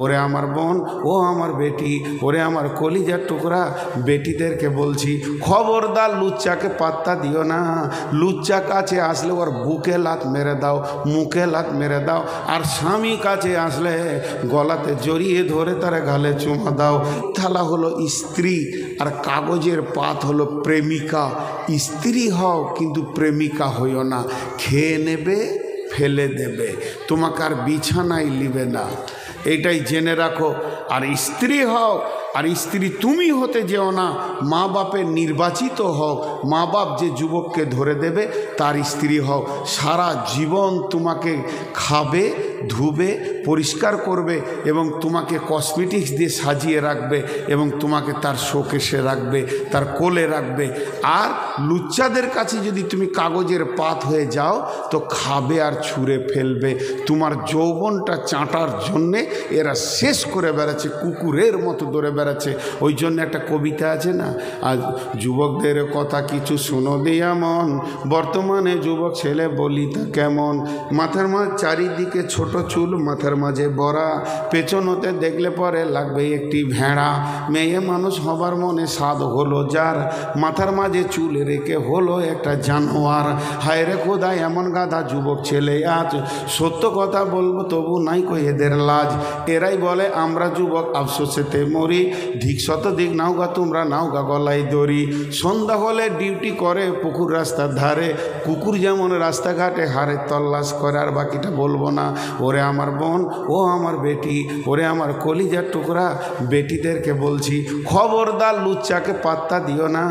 ওরে আমার বোন, ও আমার বেটি, ওরে আমার কলিজার টুকরা বেটিদেরকে বলছি, খবরদার লুচ্চাকে পাত্তা দিও না। লুচ্চা কাছে আসলে ওর বুকে লাত মেরে দাও, মুখে লাত মেরে দাও। আর স্বামী কাছে আসলে গলাতে জড়িয়ে ধরে তার গালে চুমা দাও। থালা হলো স্ত্রী আর কাগজের পাত হলো প্রেমিকা। স্ত্রী হও কিন্তু প্রেমিকা হইও না। খেয়ে নেবে, ফেলে দেবে, তোমাকে আর বিছানায় লিবে না, এটাই জেনে রাখো। আর স্ত্রী হও, আর স্ত্রী তুমি হতে যেও না, মা বাপের নির্বাচিত হও। মা বাপ যে যুবককে ধরে দেবে তার স্ত্রী হও। সারা জীবন তোমাকে খাবে, ধুবে, পরিষ্কার করবে এবং তোমাকে কসমেটিক্স দিয়ে সাজিয়ে রাখবে এবং তোমাকে তার শোকেশে রাখবে, তার কোলে রাখবে। আর লুচ্চাদের কাছে যদি তুমি কাগজের পাত হয়ে যাও তো খাবে আর ছুঁড়ে ফেলবে। তোমার যৌবনটা চাঁটার জন্যে এরা শেষ করে বেড়াচ্ছে, কুকুরের মতো দৌড়ে বেড়াচ্ছে। ওই জন্য একটা কবিতা আছে না, আজ যুবকদের কথা কিছু শোনো দিয়া মন, বর্তমানে যুবক ছেলে বলি তা কেমন। মাথার মাঝ চারিদিকে ছোট চুল, মাথার মাঝে বড়া, পেছন হতে দেখলে পরে লাগবে একটি ভেড়া। মেয়ে মানুষ হবার মনে স্বাদ হলো যার, মাথার মাঝে চুল রেখে হলো একটা জানোয়ার। হায় রে খোদা, এমন গাধা যুবক ছেলে আজ, সত্য কথা বলবো তবু নাই কই এদের লাজ। এরাই বলে আমরা যুবক আফসোসেতে মরি, ধিক শত দিক নাওগা তোমরা নাওগা গলায় দড়ি। সন্ধ্যা হলে ডিউটি করে পুকুর রাস্তার ধারে, কুকুর যেমন রাস্তাঘাটে হারে তল্লাশ করে। আর বাকিটা বলবো না। ওরে আমার বোন, ও আমার বেটি, ওরে আমার কলিজার টুকরা বেটিদেরকে বলছি, খবরদার লুচ্চাকে পাত্তা দিও না।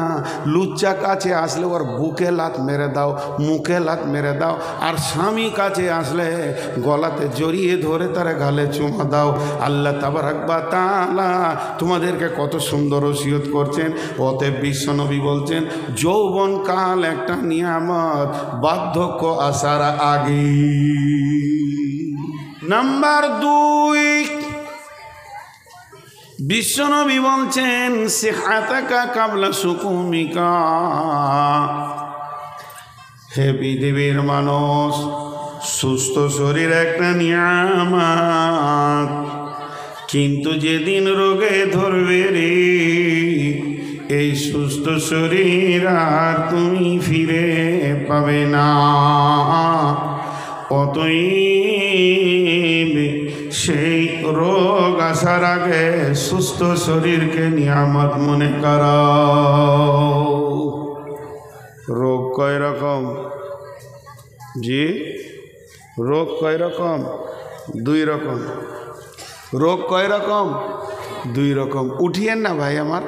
লুচ্চা কাছে আসলে ওর বুকে লাত মেরে দাও, মুখে লাত মেরে দাও। আর স্বামী কাছে আসলে গলাতে জড়িয়ে ধরে তার গালে চুমা দাও। আল্লাহ তাবারাক ওয়া তাআলা তোমাদেরকে কত সুন্দর ওসিয়ত করছেন। অতএব বিশ্বনবী বলছেন, যৌবন কাল একটা নিয়ামত, বার্ধক্য আসার আগে। নাম্বার 2, বিশ্বনবী বলছেন সিহাতাকা কাবলা সুকুমিকা। হে পৃথিবীর মানুষ, সুস্থ শরীর একটা নিয়ামত, কিন্তু যেদিন রোগে ধরবে রে, এই সুস্থ শরীর আর তুমি ফিরে পাবে না। অতএব সেই রোগ আসার আগে সুস্থ শরীরকে নিয়ামত মনে করো। রোগ কয় রকম? জি, রোগ কয় রকম? 2 রকম। রোগ কয় রকম? 2 রকম। উঠিয়েন না ভাই আমার,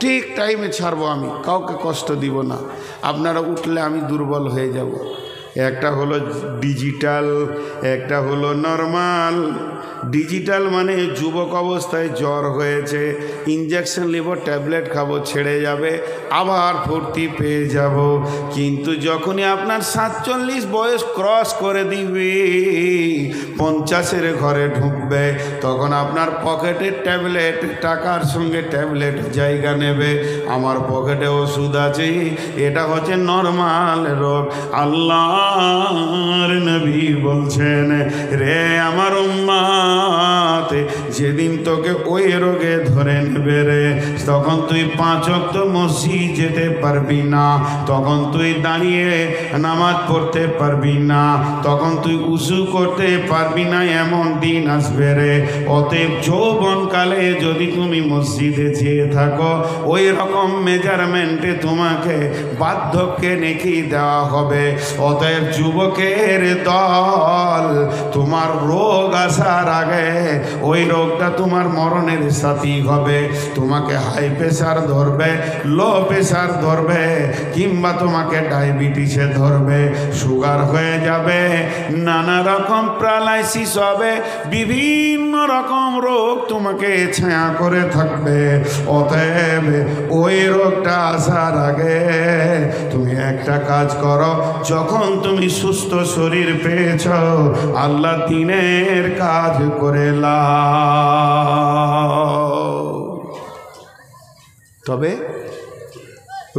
ঠিক টাইমে ছাড়বো আমি, কাউকে কষ্ট দিব না। আপনারা উঠলে আমি দুর্বল হয়ে যাব। একটা হলো ডিজিটাল, একটা হলো নরমাল। ডিজিটাল মানে যুবক অবস্থায় জ্বর হয়েছে, ইঞ্জেকশন নিব, ট্যাবলেট খাবো, ছেড়ে যাবে, আবার ফুর্তি পেয়ে যাব। কিন্তু যখনই আপনার 47 বয়স ক্রস করে দিবে, 50-এর ঘরে ঢুকবে, তখন আপনার পকেটের ট্যাবলেট টাকার সঙ্গে ট্যাবলেট জায়গা নেবে। আমার পকেটে ওষুধ আছে, এটা হচ্ছে নরমাল রোগ। আল্লাহর নবী বলছেন, রে আমার উম্মত, যেদিন তোকে ওই রোগে ধরে নেবে রে, তখন তুই 5 ওয়াক্ত মসজিদ যেতে পারবি না, তখন তুই দাঁড়িয়ে নামাজ পড়তে পারবি না, তখন তুই উযু করতে পারবি না, এমন দিন আসবে রে। অতএব যৌবনকালে যদি তুমি মসজিদে যেয়ে থাকো, ওই রকম মেজারমেন্টে তোমাকে বার্ধক্যে নেকি দেওয়া হবে। অতএব যুবকের দল, তোমার রোগ আসার আগে ওই রোগটা তোমার মরণের সাথী হবে। তোমাকে হাই প্রেশার ধরবে, লো প্রেশার ধরবে, কিংবা তোমাকে ডায়াবেটিসে ধরবে, সুগার হয়ে যাবে, নানা রকম প্যারালাইসিস হবে, বিভিন্ন রকম রোগ তোমাকে ছায়া করে থাকবে। অতএব ওই রোগটা আসার আগে তুমি একটা কাজ করো, যখন তুমি সুস্থ শরীর পেয়েছ, আল্লাহ দিনের কাজ করে লাও। তবে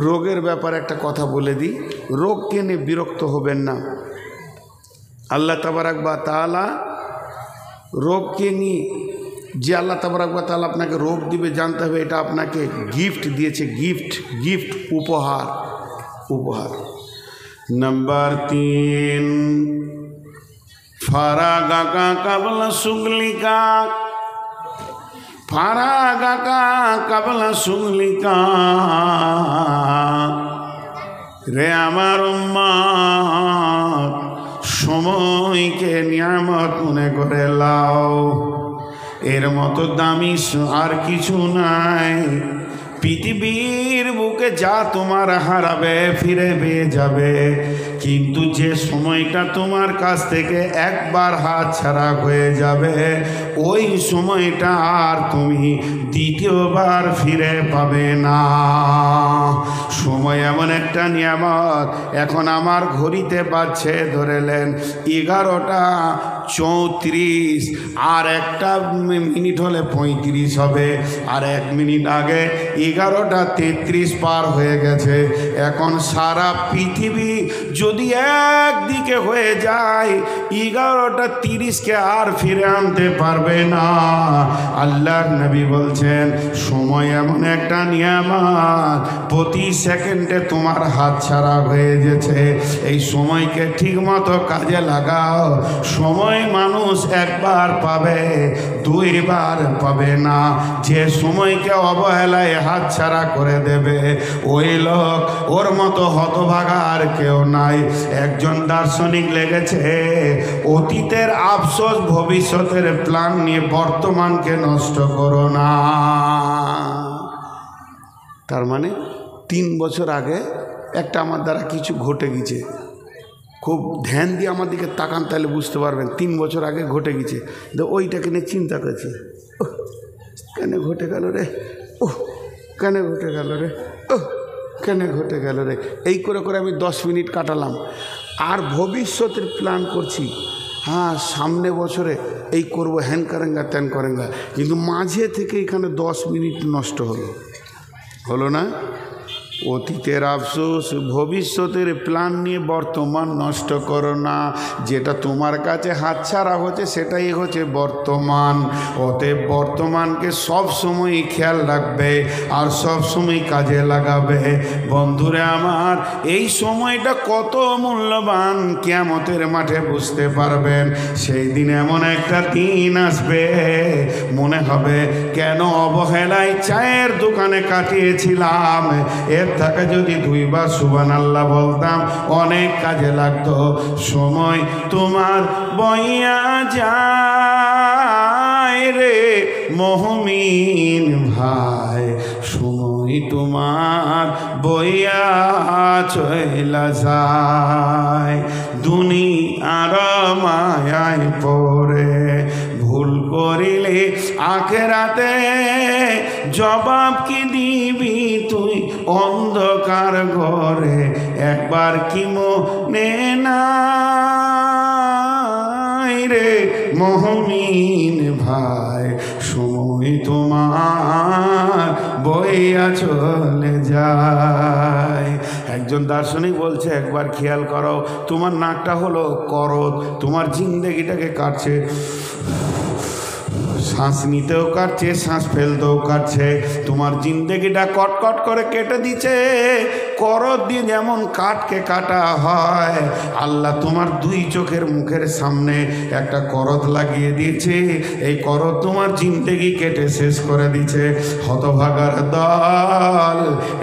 রোগের ব্যাপারে একটা কথা বলে দিই, রোগকে নিয়ে বিরক্ত হবেন না। আল্লাহ তাবারাক ওয়া তাআলা রোগকে নিয়ে যে আল্লাহ তাবারক ওয়া তাআলা আপনাকে রোগ দিবে জানতে হবে এটা আপনাকে গিফট দিয়েছে, গিফট উপহার। নাম্বার 3, ফারাগাকা কাবলা সুগলিকা, ফারাগাকা কাবলা সুগলিকা। রে আমার উম্মত, সময়কে নিয়ামত মনে করে লাও, এর মতো দামি আর কিছু নাই। পৃথিবীর বুকে যা তোমার হারাবে ফিরে পেয়ে যাবে, কিন্তু যে সময়টা তোমার কাছ থেকে একবার হাত ছাড়া হয়ে যাবে ওই সময়টা আর তুমি দ্বিতীয়বার ফিরে পাবে না। সময় এমন একটা নিয়ামত। এখন আমার ঘড়িতে বাজছে ধরেলেন 11টা 34, আর একটা মিনিট হলে 35 হবে, আর 1 মিনিট আগে 11টা 33 পার হয়ে গেছে। এখন সারা পৃথিবী যদি একদিকে হয়ে যায় 11টা 30কে আর ফিরে আনতে পারবে না। আল্লাহর নবী বলছেন সময় এমন একটা নিয়ামত, প্রতি সেকেন্ডে তোমার হাত ছাড়া হয়ে গেছে। এই সময়কে ঠিক মতো কাজে লাগাও। সময় মানুষ একবার পাবে, 2বার পাবে না। যে সময়কে অবহেলায় হাত ছাড়া করে দেবে ওই লোক, ওর মতো হতভাগা আর কেউ নাই। একজন দার্শনিক লেগেছে অতীতের আফসোস ভবিষ্যতের প্ল্যান নিয়ে বর্তমানকে নষ্ট করো না। তার মানে 3 বছর আগে একটা আমার দ্বারা কিছু ঘটে গেছে, খুব ধ্যান দিয়ে আমার দিকে তাকান তাহলে বুঝতে পারবেন 3 বছর আগে ঘটে গেছে। ওইটাকে নিয়ে চিন্তা করছে, কেন ঘটে গেল রে, কেন ঘটে গেল রে, কেন ঘটে গেল রে। এই করে করে আমি 10 মিনিট কাটালাম। আর ভবিষ্যতের প্ল্যান করছি, হ্যাঁ সামনে বছরে এই করবো, হ্যান করেঙ্গা ত্যান করেঙ্গা, কিন্তু মাঝে থেকে এখানে 10 মিনিট নষ্ট হলো না। অতীতের আফসোস ভবিষ্যতের প্ল্যান নিয়ে বর্তমান নষ্ট করো না। যেটা তোমার কাছে হাতছাড়া হচ্ছে সেটাই হচ্ছে বর্তমান। অতএব বর্তমানকে সব সময় খেয়াল রাখবে আর সব সময় কাজে লাগাবে। বন্ধুরে আমার, এই সময়টা কত মূল্যবান কিয়ামতের মাঠে বুঝতে পারবেন। সেই দিন এমন একটা দিন আসবে মনে হবে কেন অবহেলায় চায়ের দোকানে কাটিয়েছিলাম, এর থাকে যদি 2বার সুবহানাল্লাহ বলতাম অনেক কাজে লাগতো। সময় তোমার বইয়া যায় রে মুমিন ভাই, সময় তোমার বইয়া চইলা যায়। দুনিয়ার মায়ায় পড়ে ভুল করিলে আখেরাতে জবাব কি দিবি তুই অন্ধকার ঘরে, একবার কি মনে নাই রে মুমিন ভাই, সময় তোমার বইয়া চলে যায়। একজন দার্শনিক বলছে একবার খেয়াল করো, তোমার নাকটা হলো করদ, তোমার জিন্দেগিটাকে কাটছে, শ্বাস নিতেও কাটছে, শ্বাস ফেলতেও কাটছে, তোমার জিন্দেগিটা কটকট করে কেটে দিচ্ছে। করদ দিয়ে যেমন কাঠকে কাটা হয়, আল্লাহ তোমার 2 চোখের মুখের সামনে একটা করদ লাগিয়ে দিয়েছে। এই করদ তোমার জিন্দেগি কেটে শেষ করে দিচ্ছে। হতভাগার দল,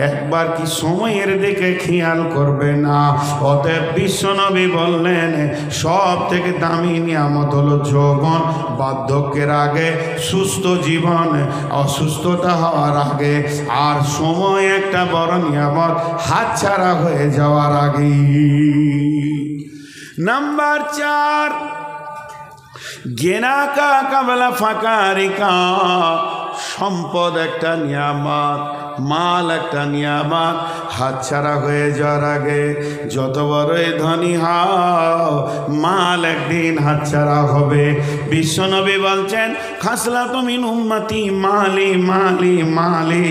একবার কি সময়ের দিকে খেয়াল করবে না? অতএব বিশ্বনবী বললেন সব থেকে দামি নিয়ামত হলো যৌবন, বার্ধক্যের আগে সুস্থ জীবন, অসুস্থতা হওয়ার আগে, আর সময় একটা বড় নিয়ামত হাতছাড়া হয়ে যাওয়ার আগে। নাম্বার 4, গেনাকা কাবলা ফাকারিকা, সম্পদ একটা নিয়ামত, মাল একটা নিয়ামত, হাতছাড়া হয়ে যাওয়ার আগে যত বড়ই ধনী হও, মাল একদিন হাতছাড়া হবে। বিশ্বনবী বলছেন, খাসলাতু মিন উম্মতি মালি মালি মালি,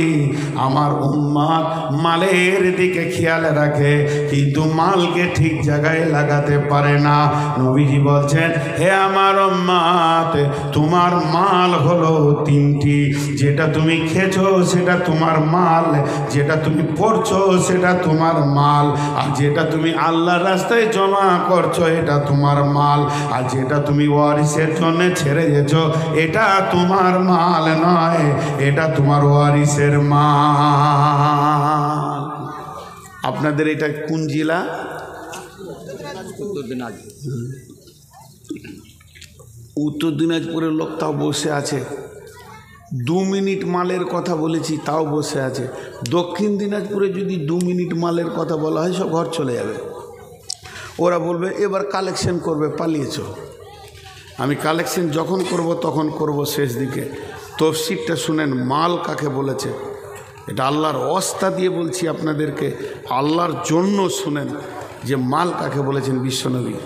আমার উম্মত মালের দিকে খেয়াল রাখে কিন্তু মালকে ঠিক জায়গায় লাগাতে পারে না। নবীজি বলছেন, হে আমার উম্মত, তোমার মাল হলো তিনটি, যেটা তুমি খেছো সেটা তোমার মাল, যেটা তুমি পড়ছো সেটা তোমার মাল, আর যেটা তুমি আল্লাহর রাস্তায় জমা করছো এটা তোমার মাল, আর যেটা তুমি ওয়ারিসের জন্য ছেড়ে গেছো এটা তোমার মাল নয়, এটা তোমার ওয়ারিসের মাল। আপনাদের এটা কোন জেলা? উত্তর দিনাজপুরের লোক তাও বসে আছে। 2 মিনিট মালের কথা বলেছি তাও বসে আছে। দক্ষিণ দিনাজপুরে যদি 2 মিনিট মালের কথা বলা হয় সব ঘর চলে যাবে। ওরা বলবে এবার কালেকশন করবে, পালিয়েছ। আমি কালেকশন যখন করব তখন করব শেষ দিকে। তফসিরটা শুনেন, মাল কাকে বলেছে, এটা আল্লাহর ওয়াস্তা দিয়ে বলছি আপনাদেরকে, আল্লাহর জন্য শুনেন যে মাল কাকে বলেছেন বিশ্বনবী।